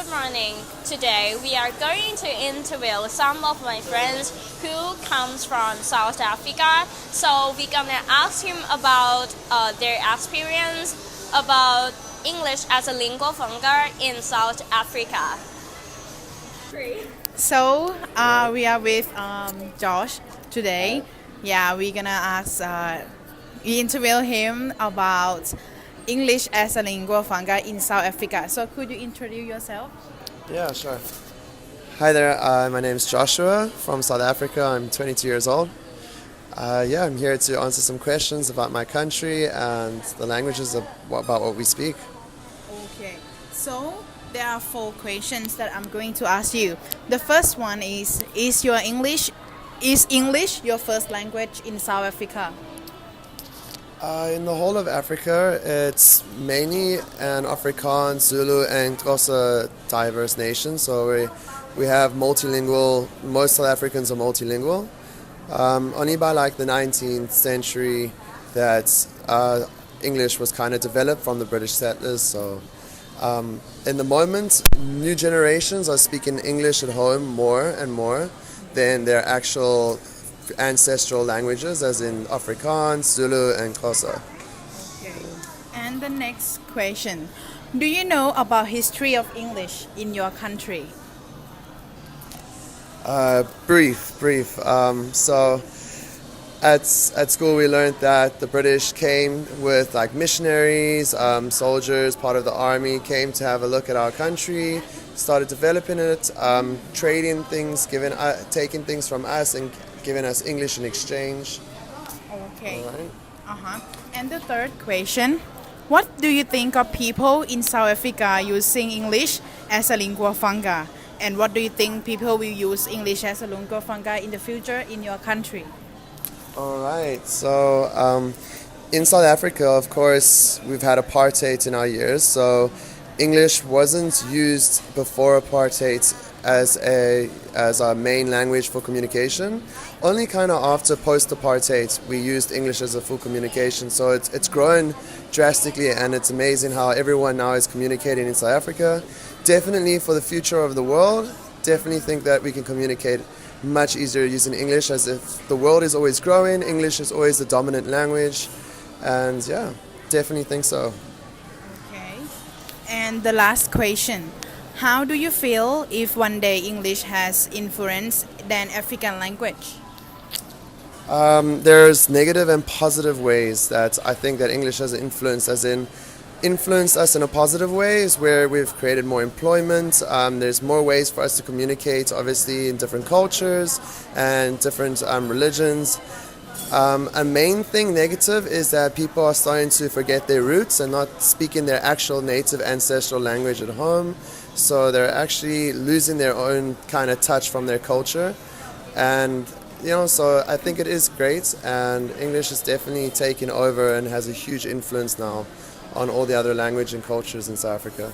good morning. Today we are going to interview some of my friends who comes from South Africa. So we're gonna ask him about their experience about English as a lingua franca in South Africa. So we are with Josh today. Yeah, we're gonna we interview him about English as a lingua franca in South Africa. So could you introduce yourself? Yeah, sure. Hi there, my name is Joshua from South Africa. I'm 22 years old. I'm here to answer some questions about my country and the languages about what we speak. Okay. So there are 4 questions that I'm going to ask you. The first one is English your first language in South Africa? In the whole of Africa, it's mainly an Afrikaans, Zulu, and Xhosa diverse nation. So we have multilingual. Most South Africans are multilingual. Only by like the 19th century that English was kind of developed from the British settlers. So in the moment, new generations are speaking English at home more and more than their actual ancestral languages, as in Afrikaans, Zulu, and Xhosa. Okay. And the next question. Do you know about history of English in your country? Brief. So at school we learned that the British came with like missionaries, soldiers, part of the army came to have a look at our country, started developing it, trading things, taking things from us and giving us English in exchange. Okay. All right. And the third question. What do you think of people in South Africa using English as a lingua franca? And what do you think people will use English as a lingua franca in the future in your country? All right. So in South Africa, of course, we've had apartheid in our years. So English wasn't used before apartheid as our main language for communication. Only kind of after post-apartheid we used English as a full communication. So it's grown drastically, and it's amazing how everyone now is communicating in South Africa. Definitely for the future of the world, definitely think that we can communicate much easier using English, as if the world is always growing, English is always the dominant language, and yeah, definitely think so. Okay. And the last question. How do you feel if one day English has influence than African language? There's negative and positive ways that I think that English has influenced, as in influenced us in a positive way is where we've created more employment. There's more ways for us to communicate, obviously, in different cultures and different religions. A main thing negative is that people are starting to forget their roots and not speaking their actual native ancestral language at home. So they're actually losing their own kind of touch from their culture. And, so I think it is great, and English is definitely taking over and has a huge influence now on all the other language and cultures in South Africa.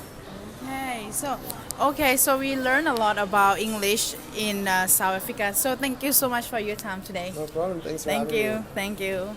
So we learned a lot about English in South Africa. So thank you so much for your time today. No problem. Thanks for having me. Thank you.